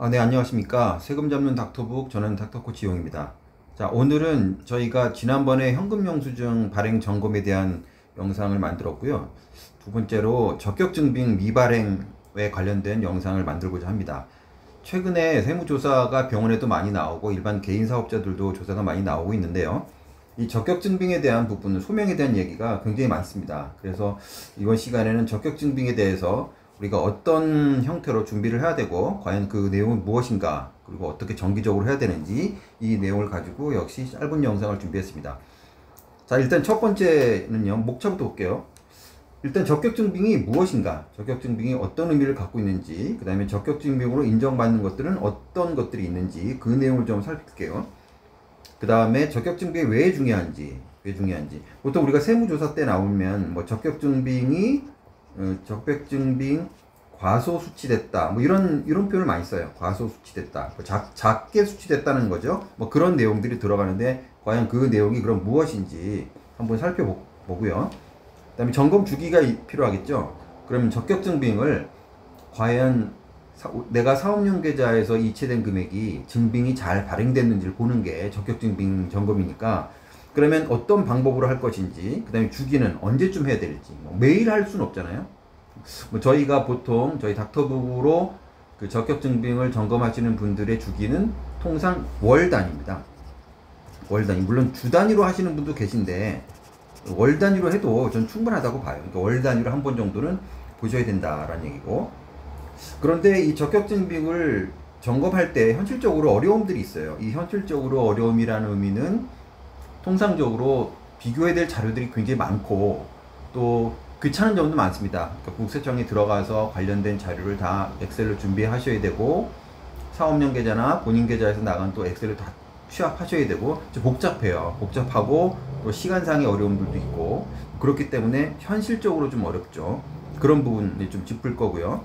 네, 안녕하십니까. 세금 잡는 닥터북, 저는 닥터코치 용입니다. 자, 오늘은 저희가 지난번에 현금영수증 발행 점검에 대한 영상을 만들었고요. 두 번째로 적격증빙 미발행에 관련된 영상을 만들고자 합니다. 최근에 세무조사가 병원에도 많이 나오고 일반 개인 사업자들도 조사가 많이 나오고 있는데요. 이 적격증빙에 대한 부분, 소명에 대한 얘기가 굉장히 많습니다. 그래서 이번 시간에는 적격증빙에 대해서 우리가 어떤 형태로 준비를 해야 되고 과연 그 내용은 무엇인가, 그리고 어떻게 정기적으로 해야 되는지, 이 내용을 가지고 역시 짧은 영상을 준비했습니다. 자, 일단 첫 번째는요, 목차부터 볼게요. 일단 적격증빙이 무엇인가, 적격증빙이 어떤 의미를 갖고 있는지, 그 다음에 적격증빙으로 인정받는 것들은 어떤 것들이 있는지, 그 내용을 좀 살펴볼게요. 그 다음에 적격증빙이 왜 중요한지, 보통 우리가 세무조사 때 나오면 뭐 적격증빙이 적격증빙 과소 수치됐다, 뭐 이런 표현을 많이 써요. 과소 수치됐다, 작게 수치됐다는 거죠. 뭐 그런 내용들이 들어가는데 과연 그 내용이 그럼 무엇인지 한번 살펴보고요. 그 다음에 점검 주기가 필요하겠죠. 그러면 적격증빙을 과연 내가 사업용 계좌에서 이체된 금액이 증빙이 잘 발행됐는지를 보는 게 적격증빙 점검이니까, 그러면 어떤 방법으로 할 것인지, 그 다음에 주기는 언제쯤 해야 될지, 뭐 매일 할 수는 없잖아요. 뭐 저희가 보통 저희 닥터북으로 그 적격증빙을 점검하시는 분들의 주기는 통상 월 단위입니다. 월 단위. 물론 주 단위로 하시는 분도 계신데 월 단위로 해도 전 충분하다고 봐요. 그러니까 월 단위로 한 번 정도는 보셔야 된다라는 얘기고, 그런데 이 적격증빙을 점검할 때 현실적으로 어려움들이 있어요. 이 현실적으로 어려움이라는 의미는 통상적으로 비교해야 될 자료들이 굉장히 많고 또 귀찮은 점도 많습니다. 그러니까 국세청에 들어가서 관련된 자료를 다 엑셀로 준비하셔야 되고, 사업용 계좌나 본인 계좌에서 나간 또 엑셀을 다 취합하셔야 되고, 복잡해요. 복잡하고 또 시간상의 어려움들도 있고, 그렇기 때문에 현실적으로 좀 어렵죠. 그런 부분을 좀 짚을 거고요.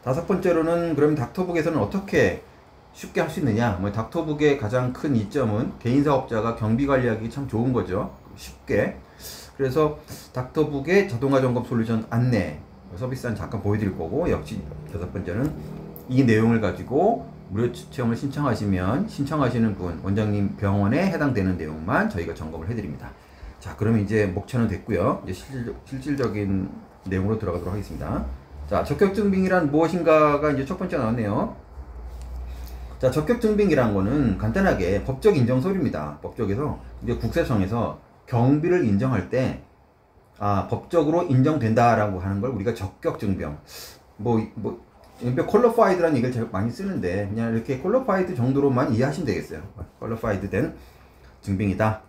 다섯 번째로는 그럼 닥터북에서는 어떻게 쉽게 할 수 있느냐. 뭐 닥터북의 가장 큰 이점은 개인 사업자가 경비 관리하기 참 좋은 거죠. 쉽게. 그래서 닥터북의 자동화 점검 솔루션 안내 서비스는 잠깐 보여드릴 거고, 역시 여섯 번째는 이 내용을 가지고 무료 체험을 신청하시는 분, 원장님 병원에 해당되는 내용만 저희가 점검을 해드립니다. 자, 그러면 이제 목차는 됐고요. 이제 실질적인 내용으로 들어가도록 하겠습니다. 자, 적격증빙이란 무엇인가가 이제 첫 번째 나왔네요. 자, 적격증빙이란 거는 간단하게 법적 인정 서류입니다. 법적에서, 이제 국세청에서 경비를 인정할 때, 법적으로 인정된다라고 하는 걸 우리가 적격증빙, 퀄리파이드라는 얘기를 제가 많이 쓰는데, 그냥 이렇게 퀄리파이드 정도로만 이해하시면 되겠어요. 퀄리파이드 된 증빙이다.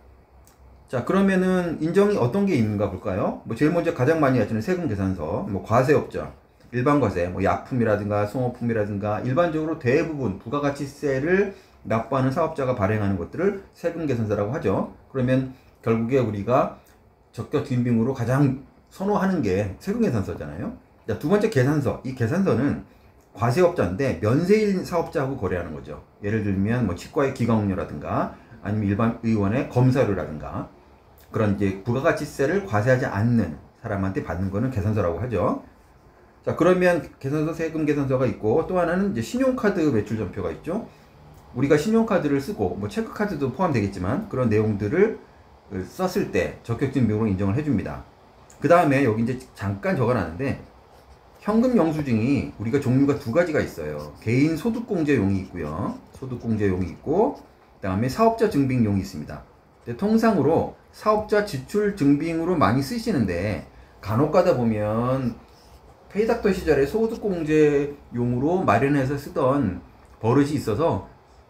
자, 그러면은 인정이 어떤 게 있는가 볼까요? 뭐 제일 먼저 가장 많이 하시는 세금 계산서, 뭐 과세업자, 일반 과세, 뭐 약품이라든가 송어품이라든가 일반적으로 대부분 부가가치세를 납부하는 사업자가 발행하는 것들을 세금 계산서라고 하죠. 그러면 결국에 우리가 적격증빙으로 가장 선호하는 게 세금 계산서잖아요. 자, 두 번째 계산서. 이 계산서는 과세업자인데 면세인 사업자하고 거래하는 거죠. 예를 들면 뭐 치과의 기관음료라든가 아니면 일반 의원의 검사료라든가 그런 이제 부가가치세를 과세하지 않는 사람한테 받는 거는 계산서라고 하죠. 자, 그러면 계산서, 세금 계산서가 있고, 또 하나는 이제 신용카드 매출전표가 있죠. 우리가 신용카드를 쓰고 뭐 체크카드도 포함되겠지만 그런 내용들을 썼을 때 적격증빙으로 인정을 해줍니다. 그 다음에 여기 이제 잠깐 적어놨는데, 현금 영수증이 우리가 종류가 두 가지가 있어요. 개인 소득공제용이 있고요. 소득공제용이 있고, 그 다음에 사업자 증빙용이 있습니다. 근데 통상으로 사업자 지출 증빙으로 많이 쓰시는데, 간혹 가다 보면 페이닥터 시절에 소득공제용으로 마련해서 쓰던 버릇이 있어서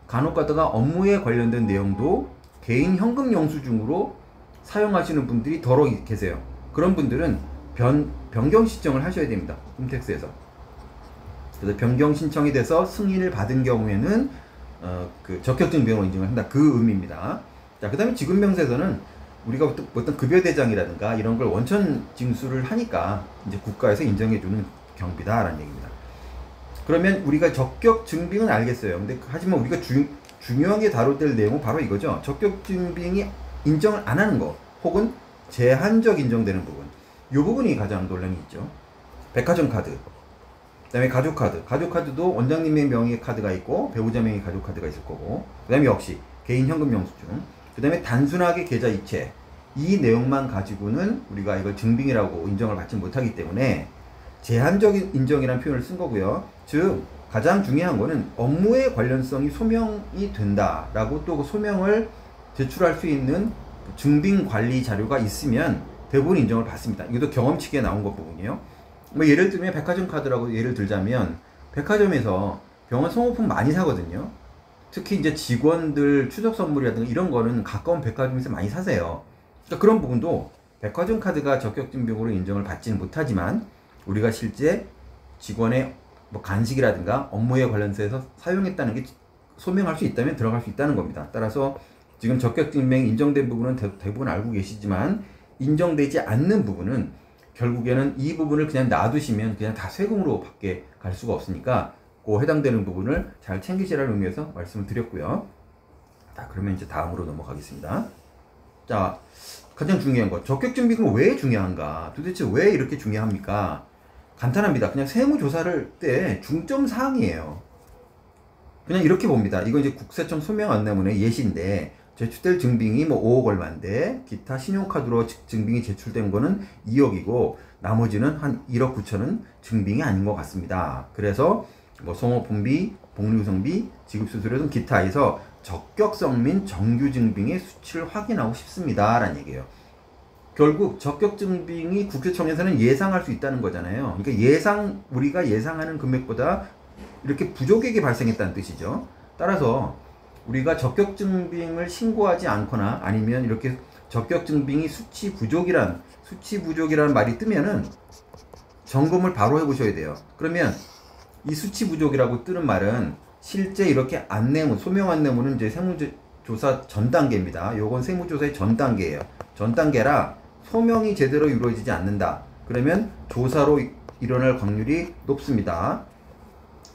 간혹 가다가 업무에 관련된 내용도 개인 현금 영수증으로 사용하시는 분들이 더러 계세요. 그런 분들은 변경 신청을 하셔야 됩니다. 홈택스에서. 그래서 변경 신청이 돼서 승인을 받은 경우에는 그 적격증빙으로 인정을 한다, 그 의미입니다. 자, 그 다음에 지급명세서는 우리가 어떤 급여대장이라든가 이런 걸 원천 징수를 하니까 이제 국가에서 인정해주는 경비다라는 얘기입니다. 그러면 우리가 적격증빙은 알겠어요. 근데 하지만 우리가 중요하게 다뤄야 될 내용은 바로 이거죠. 적격증빙이 인정을 안 하는 거, 혹은 제한적 인정되는 부분, 이 부분이 가장 논란이 있죠. 백화점 카드, 그 다음에 가족카드. 가족카드도 원장님의 명의의 카드가 있고 배우자 명의 가족카드가 있을 거고, 그 다음에 역시 개인 현금 영수증, 그 다음에 단순하게 계좌 이체, 이 내용만 가지고는 우리가 이걸 증빙이라고 인정을 받지 못하기 때문에 제한적인 인정이라는 표현을 쓴 거고요. 즉 가장 중요한 거는 업무의 관련성이 소명이 된다라고 또 그 소명을 제출할 수 있는 증빙 관리 자료가 있으면 대부분 인정을 받습니다. 이것도 경험치기에 나온 것 부분이에요. 뭐 예를 들면 백화점 카드라고 예를 들자면, 백화점에서 병원 소모품 많이 사거든요. 특히 이제 직원들 추석 선물이라든가 이런 거는 가까운 백화점에서 많이 사세요. 그러니까 그런 부분도 백화점 카드가 적격증빙으로 인정을 받지는 못하지만 우리가 실제 직원의 뭐 간식이라든가 업무에 관련해서 사용했다는 게 소명할 수 있다면 들어갈 수 있다는 겁니다. 따라서 지금 적격증명이 인정된 부분은 대부분 알고 계시지만, 인정되지 않는 부분은 결국에는 이 부분을 그냥 놔두시면 그냥 다 세금으로 밖에 갈 수가 없으니까 그 해당되는 부분을 잘 챙기시라는 의미에서 말씀을 드렸고요. 자, 그러면 이제 다음으로 넘어가겠습니다. 자, 가장 중요한 거, 적격증빙은 왜 중요한가? 도대체 왜 이렇게 중요합니까? 간단합니다. 그냥 세무조사를 때 중점 사항이에요. 그냥 이렇게 봅니다. 이거 이제 국세청 소명 안내문의 예시인데, 제출될 증빙이 뭐 5억 얼마인데 기타 신용카드로 증빙이 제출된 거는 2억이고 나머지는 한 1억 9천은 증빙이 아닌 것 같습니다. 그래서 뭐 소모품비, 복리후생비, 지급수수료 등 기타에서 적격성 및 정규 증빙의 수치를 확인하고 싶습니다 라는 얘기예요. 결국 적격증빙이 국세청에서는 예상할 수 있다는 거잖아요. 그러니까 우리가 예상하는 금액보다 이렇게 부족액이 발생했다는 뜻이죠. 따라서 우리가 적격증빙을 신고하지 않거나 아니면 이렇게 적격증빙이 수치 부족이란 말이 뜨면은 점검을 바로 해보셔야 돼요. 그러면 이 수치 부족이라고 뜨는 말은 실제 이렇게 안내문, 소명 안내문은 이제 세무조사 전 단계입니다. 요건 세무조사의 전 단계예요. 전 단계라 소명이 제대로 이루어지지 않는다. 그러면 조사로 일어날 확률이 높습니다.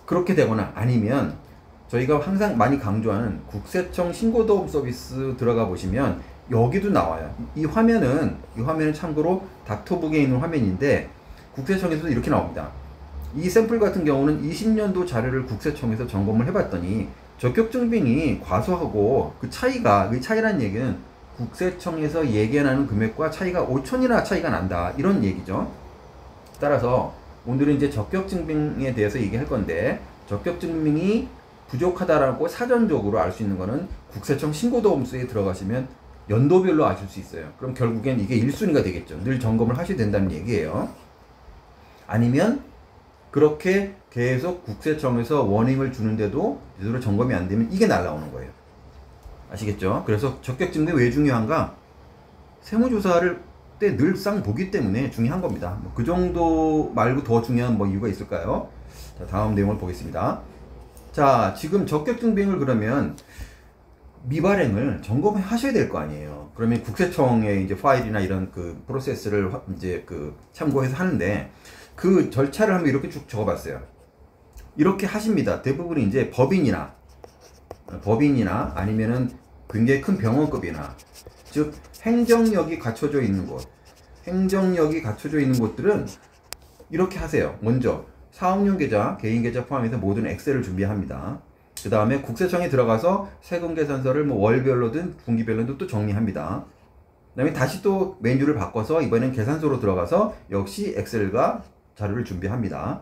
그렇게 되거나 아니면 저희가 항상 많이 강조하는 국세청 신고도움 서비스 들어가 보시면 여기도 나와요. 이 화면은 참고로 닥터북에 있는 화면인데 국세청에서도 이렇게 나옵니다. 이 샘플 같은 경우는 20년도 자료를 국세청에서 점검을 해봤더니 적격증빙이 과소하고 그 차이라는 얘기는 국세청에서 예견하는 금액과 차이가 5천이나 차이가 난다, 이런 얘기죠. 따라서 오늘은 이제 적격증빙에 대해서 얘기할 건데, 적격증빙이 부족하다라고 사전적으로 알 수 있는 거는 국세청 신고도움서에 들어가시면 연도별로 아실 수 있어요. 그럼 결국엔 이게 1순위가 되겠죠. 늘 점검을 하셔야 된다는 얘기예요. 아니면 그렇게 계속 국세청에서 워닝을 주는데도 제대로 점검이 안 되면 이게 날라오는 거예요. 아시겠죠? 그래서 적격증빙이 왜 중요한가? 세무조사를 때 늘상 보기 때문에 중요한 겁니다. 그 정도 말고 더 중요한 이유가 있을까요? 자, 다음 내용을 보겠습니다. 자, 지금 적격증빙을 그러면 미발행을 점검하셔야 될 거 아니에요. 그러면 국세청의 이제 파일이나 이런 그 프로세스를 이제 참고해서 하는데, 그 절차를 한번 이렇게 쭉 적어봤어요. 이렇게 하십니다. 대부분이 이제 법인이나 아니면은 굉장히 큰 병원급이나, 즉 행정력이 갖춰져 있는 곳들은 이렇게 하세요. 먼저 사업용 계좌, 개인 계좌 포함해서 모든 엑셀을 준비합니다. 그 다음에 국세청에 들어가서 세금 계산서를 월별로든 분기별로든 또 정리합니다. 그 다음에 다시 또 메뉴를 바꿔서 이번엔 계산서로 들어가서 역시 엑셀과 자료를 준비합니다.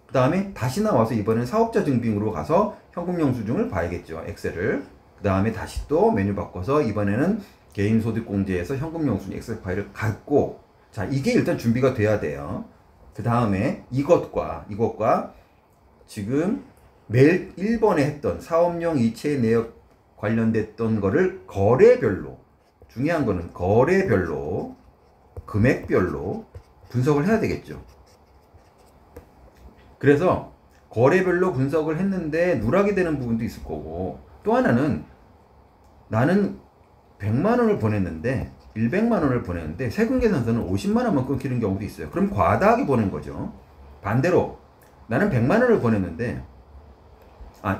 그 다음에 다시 나와서 이번엔 사업자 증빙으로 가서 현금 영수증을 봐야겠죠, 엑셀을. 그 다음에 다시 또 메뉴 바꿔서 이번에는 개인소득공제에서 현금 영수증 엑셀 파일을 갖고, 자, 이게 일단 준비가 돼야 돼요. 그 다음에 이것과 지금 매일 1번에 했던 사업용 이체 내역 관련됐던 거를 거래별로, 중요한 거는 거래별로, 금액별로 분석을 해야 되겠죠. 그래서 거래별로 분석을 했는데 누락이 되는 부분도 있을 거고, 또 하나는 나는 100만 원을 보냈는데 100만 원을 보냈는데 세금 계산서는 50만 원만 끊기는 경우도 있어요. 그럼 과다하게 보낸 거죠. 반대로 나는 100만 원을 보냈는데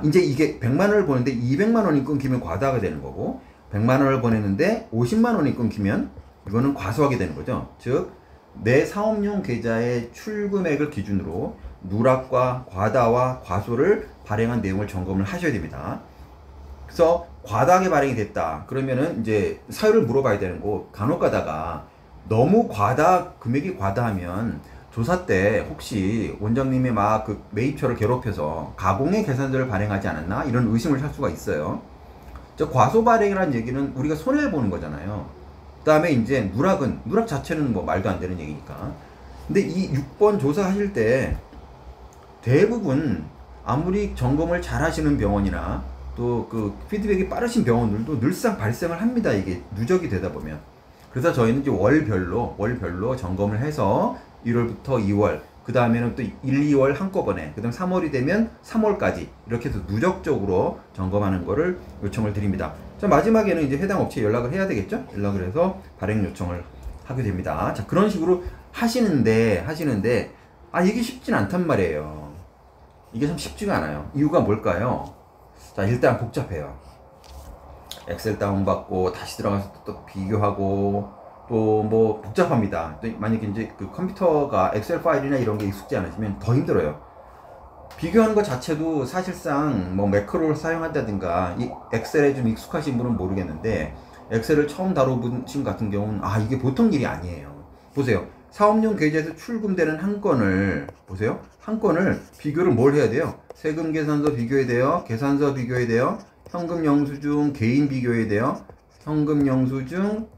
이제 이게 100만 원을 보냈는데 200만 원이 끊기면 과다하게 되는 거고, 100만 원을 보냈는데 50만 원이 끊기면 이거는 과소하게 되는 거죠. 즉 내 사업용 계좌의 출금액을 기준으로 누락과 과다와 과소를 발행한 내용을 점검을 하셔야 됩니다. 그래서 과다하게 발행이 됐다. 그러면은 이제 사유를 물어봐야 되는 거, 간혹 가다가 너무 금액이 과다하면 조사 때 혹시 원장님이 막 그 매입처를 괴롭혀서 가공의 계산서를 발행하지 않았나? 이런 의심을 살 수가 있어요. 저 과소 발행이라는 얘기는 우리가 손해를 보는 거잖아요. 그 다음에 이제 누락 자체는 뭐 말도 안 되는 얘기니까. 근데 이 6번 조사하실 때 대부분 아무리 점검을 잘 하시는 병원이나 또 그 피드백이 빠르신 병원들도 늘상 발생을 합니다. 이게 누적이 되다 보면. 그래서 저희는 이제 월별로 점검을 해서 1월부터 2월, 그 다음에는 또 1, 2월 한꺼번에, 그 다음 3월이 되면 3월까지 이렇게 해서 누적적으로 점검하는 거를 요청을 드립니다. 자, 마지막에는 이제 해당 업체에 연락을 해야 되겠죠? 연락을 해서 발행 요청을 하게 됩니다. 자, 그런 식으로 하시는데, 이게 쉽진 않단 말이에요. 이게 참 쉽지가 않아요. 이유가 뭘까요? 자, 일단 복잡해요. 엑셀 다운받고 다시 들어가서 또 비교하고 또 뭐 복잡합니다. 또 만약에 이제 그 컴퓨터가 엑셀 파일이나 이런 게 익숙지 않으시면 더 힘들어요. 비교하는 것 자체도 사실상 뭐 매크로를 사용한다든가 이 엑셀에 좀 익숙하신 분은 모르겠는데, 엑셀을 처음 다뤄보신 같은 경우는 이게 보통 일이 아니에요. 보세요. 사업용 계좌에서 출금되는 한 건을 보세요. 한 건을 비교를 뭘 해야 돼요? 세금 계산서 비교해야 돼요. 계산서 비교해야 돼요. 현금 영수증 개인 비교해야 돼요. 현금 영수증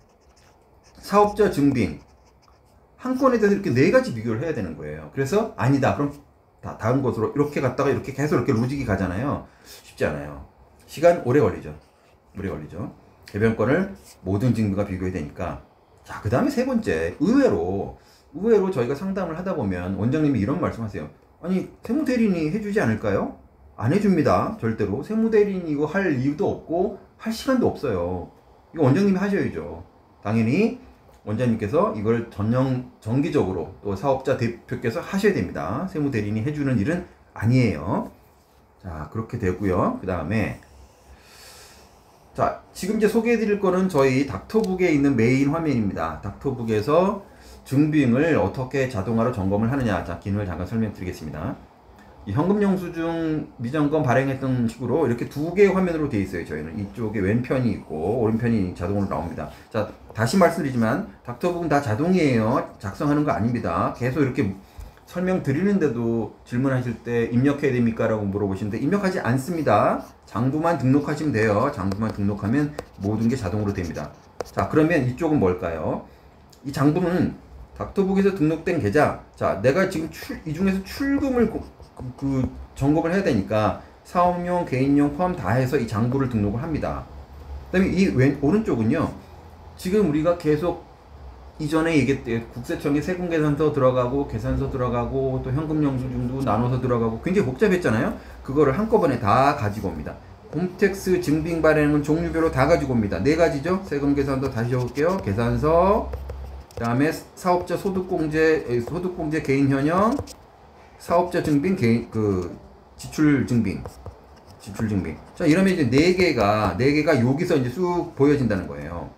사업자 증빙, 한 건에 대해서 이렇게 4가지 비교를 해야 되는 거예요. 그래서 아니다. 그럼 다음 곳으로 이렇게 갔다가 이렇게 계속 이렇게 로직이 가잖아요. 쉽지 않아요. 시간 오래 걸리죠. 대변권을 모든 증빙과 비교해야 되니까. 자, 그 다음에 세 번째, 의외로 저희가 상담을 하다 보면 원장님이 이런 말씀하세요. 아니, 세무대리인이 해주지 않을까요? 안 해줍니다. 절대로. 세무대리인이 이거 할 이유도 없고 할 시간도 없어요. 이거 원장님이 하셔야죠. 당연히 원장님께서 이걸 정기적으로 또 사업자 대표께서 하셔야 됩니다. 세무대리인이 해주는 일은 아니에요. 자, 그렇게 되고요. 그 다음에 자, 지금 이제 소개해 드릴 거는 저희 닥터북에 있는 메인 화면입니다. 닥터북에서 증빙을 어떻게 자동화로 점검을 하느냐. 자, 기능을 잠깐 설명드리겠습니다. 이 현금 영수증 미점검 발행했던 식으로 이렇게 2개의 화면으로 되어 있어요. 저희는 이쪽에 왼편이 있고 오른편이 자동으로 나옵니다. 자, 다시 말씀드리지만 닥터북은 다 자동이에요. 작성하는 거 아닙니다. 계속 이렇게 설명드리는데도 질문하실 때 입력해야 됩니까? 라고 물어보시는데 입력하지 않습니다. 장부만 등록하시면 돼요. 장부만 등록하면 모든 게 자동으로 됩니다. 자, 그러면 이쪽은 뭘까요? 이 장부는 닥터북에서 등록된 계좌. 자, 내가 지금 이 중에서 출금을 점검을 해야 되니까 사업용, 개인용 포함 다 해서 이 장부를 등록을 합니다. 그 다음에 이 오른쪽은요, 지금 우리가 계속 이전에 얘기했던 국세청에 세금계산서 들어가고 계산서 들어가고 또 현금 영수증도 나눠서 들어가고 굉장히 복잡했잖아요. 그거를 한꺼번에 다 가지고 옵니다. 홈택스 증빙 발행은 종류별로 다 가지고 옵니다. 4가지죠. 세금계산서 다시 적을게요. 계산서, 그 다음에 사업자 소득공제 개인 현영, 사업자 증빙, 지출 증빙. 자, 이러면 이제 4개가 여기서 이제 쑥 보여진다는 거예요.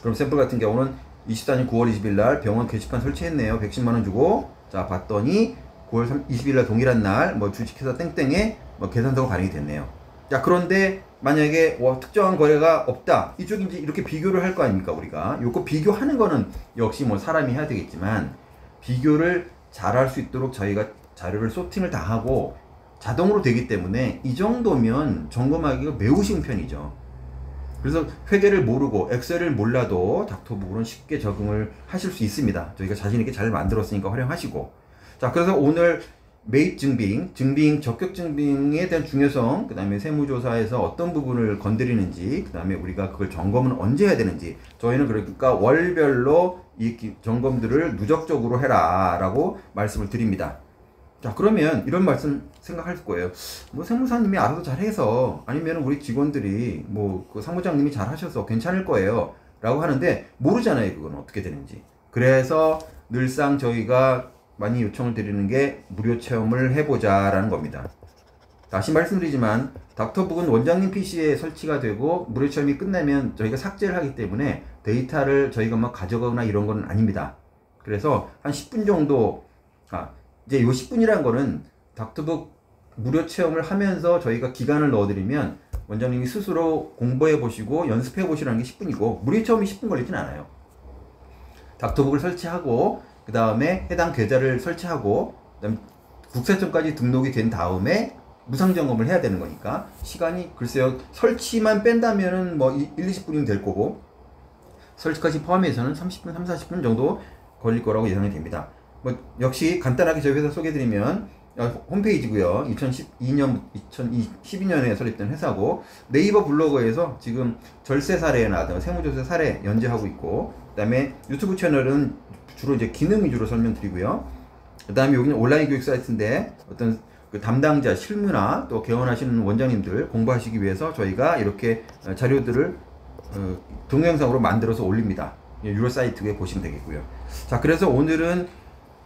그럼 샘플 같은 경우는 24년 9월 20일 날 병원 게시판 설치했네요. 110만원 주고. 자, 봤더니 9월 20일 날 동일한 날, 주식회사 땡땡에 계산서가 발행이 됐네요. 자, 그런데 만약에 특정한 거래가 없다. 이쪽이 이제 이렇게 비교를 할 거 아닙니까, 우리가. 요거 비교하는 거는 역시 사람이 해야 되겠지만, 비교를 잘 할 수 있도록 저희가 자료를 소팅을 다 하고 자동으로 되기 때문에 이 정도면 점검하기가 매우 쉬운 편이죠. 그래서 회계를 모르고 엑셀을 몰라도 닥터북으로는 쉽게 적응을 하실 수 있습니다. 저희가 자신있게 잘 만들었으니까 활용하시고. 자, 그래서 오늘 매입 증빙, 적격 증빙에 대한 중요성, 그 다음에 세무조사에서 어떤 부분을 건드리는지, 그 다음에 우리가 그걸 점검은 언제 해야 되는지, 저희는 그러니까 월별로 이 점검들을 누적적으로 해라 라고 말씀을 드립니다. 자, 그러면 이런 말씀 생각할 거예요. 세무사님이 알아서 잘해서, 아니면 우리 직원들이 그 사무장님이 잘하셔서 괜찮을 거예요 라고 하는데, 모르잖아요. 그건 어떻게 되는지. 그래서 늘상 저희가 많이 요청을 드리는 게 무료 체험을 해보자 라는 겁니다. 다시 말씀드리지만 닥터북은 원장님 PC에 설치가 되고 무료 체험이 끝나면 저희가 삭제를 하기 때문에 데이터를 저희가 가져가거나 이런 건 아닙니다. 그래서 한 10분 정도 이제 요 10분이라는 거는 닥터북 무료 체험을 하면서 저희가 기간을 넣어드리면 원장님이 스스로 공부해 보시고 연습해 보시라는 게 10분이고, 무료 체험이 10분 걸리진 않아요. 닥터북을 설치하고 그 다음에 해당 계좌를 설치하고 그다음에 국세청까지 등록이 된 다음에 무상 점검을 해야 되는 거니까 시간이 글쎄요, 설치만 뺀다면은 뭐 1, 20분이면 될 거고, 설치까지 포함해서는 30분, 3, 40분 정도 걸릴 거라고 예상이 됩니다. 뭐 역시 간단하게 저희 회사 소개해드리면 홈페이지고요. 2012년에 설립된 회사고, 네이버 블로그에서 지금 절세 사례나 세무조사 사례 연재하고 있고, 그 다음에 유튜브 채널은 주로 이제 기능 위주로 설명드리고요. 그 다음에 여기는 온라인 교육 사이트인데 어떤 그 담당자, 실무나 또 개원하시는 원장님들 공부하시기 위해서 저희가 이렇게 자료들을 동영상으로 만들어서 올립니다. 유료 사이트에 보시면 되겠고요. 자, 그래서 오늘은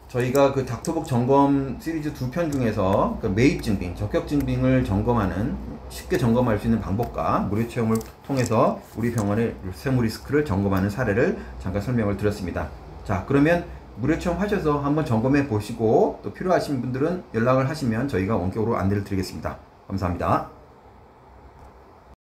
저희가 그 닥터북 점검 시리즈 2편 중에서 그 매입 증빙, 적격 증빙을 점검하는, 쉽게 점검할 수 있는 방법과 무료 체험을 통해서 우리 병원의 세무 리스크를 점검하는 사례를 잠깐 설명을 드렸습니다. 자, 그러면 무료 체험 하셔서 한번 점검해 보시고 또 필요하신 분들은 연락을 하시면 저희가 원격으로 안내를 드리겠습니다. 감사합니다.